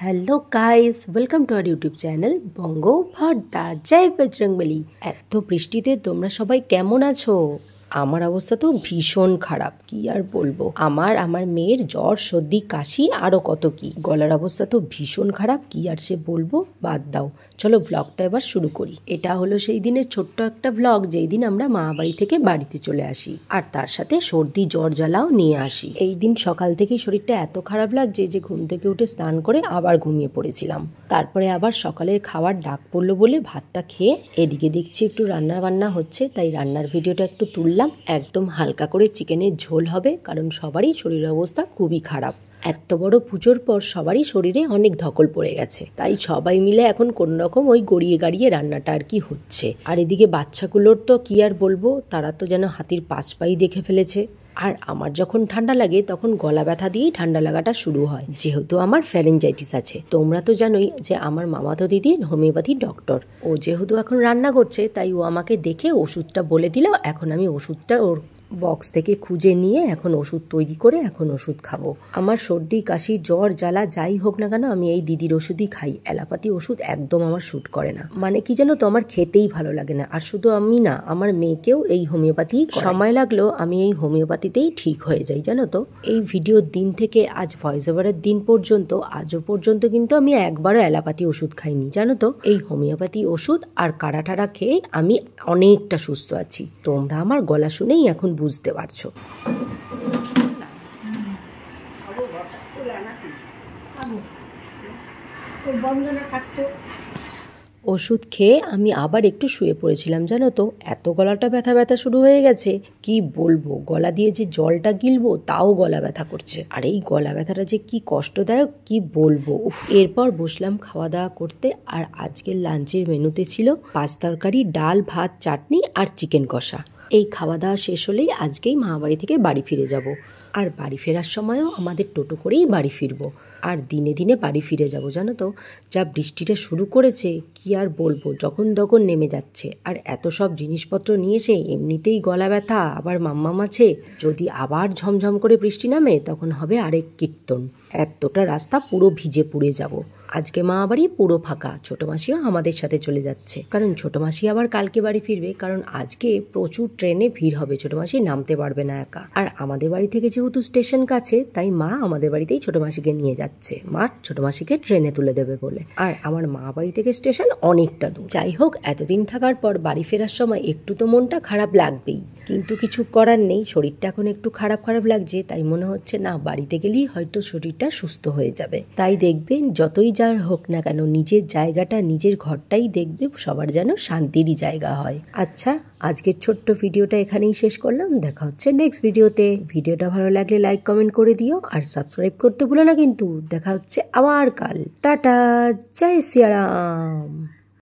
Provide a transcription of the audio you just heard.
Hello guys, welcome to our YouTube channel Banga Bharta. জয় বজরংবলী। এত বৃষ্টিতে তোমরা সবাই কেমন আছো? আমার অবস্থা তো ভীষণ খারাপ, কি আর বলবো। আমার মেয়ের জ্বর, সর্দি, কাশি, আরো কত কি। গলার অবস্থা তো ভীষণ খারাপ, কি আর সে বলবো, বাদ দাও। চলো ব্লগটা এবার শুরু করি। এটা হলো সেই দিনের ছোট্ট একটা ব্লগ, যেই দিন আমরা মা বাড়ি থেকে বাড়িতে চলে আসি, আর তার সাথে সর্দি জ্বর জ্বালাও নিয়ে আসি। এই দিন সকাল থেকেই শরীরটা এত খারাপ লাগছে যে ঘুম থেকে উঠে স্নান করে আবার ঘুমিয়ে পড়েছিলাম। তারপরে আবার সকালের খাবার ডাক পড়লো বলে ভাতটা খেয়ে এদিকে দেখছি একটু রান্না বান্না হচ্ছে, তাই রান্নার ভিডিওটা একটু তুললাম। একদম হালকা করে চিকেনের ঝোল হবে, কারণ সবারই শরীরের অবস্থা খুবই খারাপ। এত বড় পুজোর পর সবারই শরীরে অনেক ধকল পড়ে গেছে, তাই সবাই মিলে এখন কোন রকম ওই গড়িয়ে গাড়িয়ে রান্নাটা আর কি হচ্ছে। আর এদিকে বাচ্চাগুলোর তো কি আর বলবো, তারা তো যেন হাতির পাঁচ পাই দেখে ফেলেছে। আর আমার যখন ঠান্ডা লাগে তখন গলা ব্যথা দিয়েই ঠান্ডা লাগাটা শুরু হয়, যেহেতু আমার ফ্যারেঞ্জাইটিস আছে। তোমরা তো জানোই যে আমার মামাতো দিদি হোমিওপ্যাথি ডক্টর। ও যেহেতু এখন রান্না করছে, তাই ও আমাকে দেখে ওষুধটা বলে দিল। এখন আমি ওষুধটা ওর বক্স থেকে খুঁজে নিয়ে এখন ওষুধ তৈরি করে এখন ওষুধ খাবো। আমার সর্দি কাশি জ্বর জ্বালা যাই হোক না কেন, আমি এই দিদির ওষুধই খাই। অ্যালোপ্যাথি ওষুধ একদম আমার শ্যুট করে না। মানে কি জানো তো, আমার খেতেই ভালো লাগে না। আর শুধু আমি না, আমার মেয়েকেও এই হোমিওপ্যাথি, সময় লাগলেও আমি এই হোমিওপ্যাথিতেই ঠিক হয়ে যাই, জানো তো। এই ভিডিওর দিন থেকে আজ ভয়েস ওভারের দিন পর্যন্ত, আজও পর্যন্ত কিন্তু আমি একবারও অ্যালোপ্যাথি ওষুধ খাইনি, জানো তো। এই হোমিওপ্যাথি ওষুধ আর কাড়া ঠাড়া খেয়ে আমি অনেকটা সুস্থ আছি। তোমরা আমার গলা শুনেই এখন বুঝতে পারছো। ওষুধ খেয়ে আমি আবার একটু শুয়ে পড়েছিলাম, জানো তো। এত গলাটা ব্যথা ব্যথা শুরু হয়ে গেছে, কি বলবো। গলা দিয়ে যে জলটা গিলবো তাও গলা ব্যথা করছে। আর এই গলা ব্যথাটা যে কি কষ্টদায়ক, কি বলবো। এরপর বসলাম খাওয়া দাওয়া করতে। আর আজকের লাঞ্চের মেনুতে ছিল পাঁচ তরকারি, ডাল, ভাত, চাটনি আর চিকেন কষা। এই খাওয়া দাওয়া শেষ হলেই আজকেই মামাবাড়ি থেকে বাড়ি ফিরে যাব। আর বাড়ি ফেরার সময়ও আমাদের টোটো করেই বাড়ি ফিরবো। আর দিনে দিনে বাড়ি ফিরে যাব, জানো তো। যা বৃষ্টিটা শুরু করেছে, কি আর বলবো, যখন তখন নেমে যাচ্ছে। আর এত সব জিনিসপত্র নিয়ে এসে এমনিতেই গলা ব্যথা, আবার মাম্মাম আছে। যদি আবার ঝমঝম করে বৃষ্টি নামে তখন হবে আরেক কীর্তন। এতটা রাস্তা পুরো ভিজে পুড়ে যাব। আজকে মা বাড়ি পুরো ফাঁকা, ছোট মাসিও আমাদের সাথে চলে যাচ্ছে, কারণ ছোট মাসি আবার কালকে বাড়ি ফিরবে। কারণ আজকে প্রচুর ট্রেনে ভিড় হবে, ছোট মাসি নামতে পারবে না একা। আর আমাদের বাড়ি থেকে যেহেতু স্টেশন কাছে, তাই মা আমাদের বাড়িতেই ছোট মাসিকে নিয়ে যাচ্ছে। মা ছোট মাসিকে ট্রেনে তুলে দেবে বলে। আর আমার মা বাড়ি থেকে স্টেশন অনেকটা দূর। যাই হোক, এতদিন থাকার পর বাড়ি ফেরার সময় একটু তো মনটা খারাপ লাগবেই, কিন্তু কিছু করার নেই। শরীরটা এখন একটু খারাপ খারাপ লাগছে, তাই মনে হচ্ছে না, বাড়িতে গেলেই হয়তো শরীরটা সুস্থ হয়ে যাবে। তাই দেখবেন যতই যার হোক না কেন, নিজের জায়গাটা, নিজের ঘরটাই দেখবে সবার যেন শান্তিরই জায়গা হয়। আচ্ছা, আজকের ছোট্ট ভিডিওটা এখানেই শেষ করলাম। দেখা হচ্ছে নেক্সট ভিডিওতে। ভিডিওটা ভালো লাগলে লাইক কমেন্ট করে দিও, আর সাবস্ক্রাইব করতে ভুলো না কিন্তু। দেখা হচ্ছে আবার কাল। টাটা, জয় সিয়ারাম।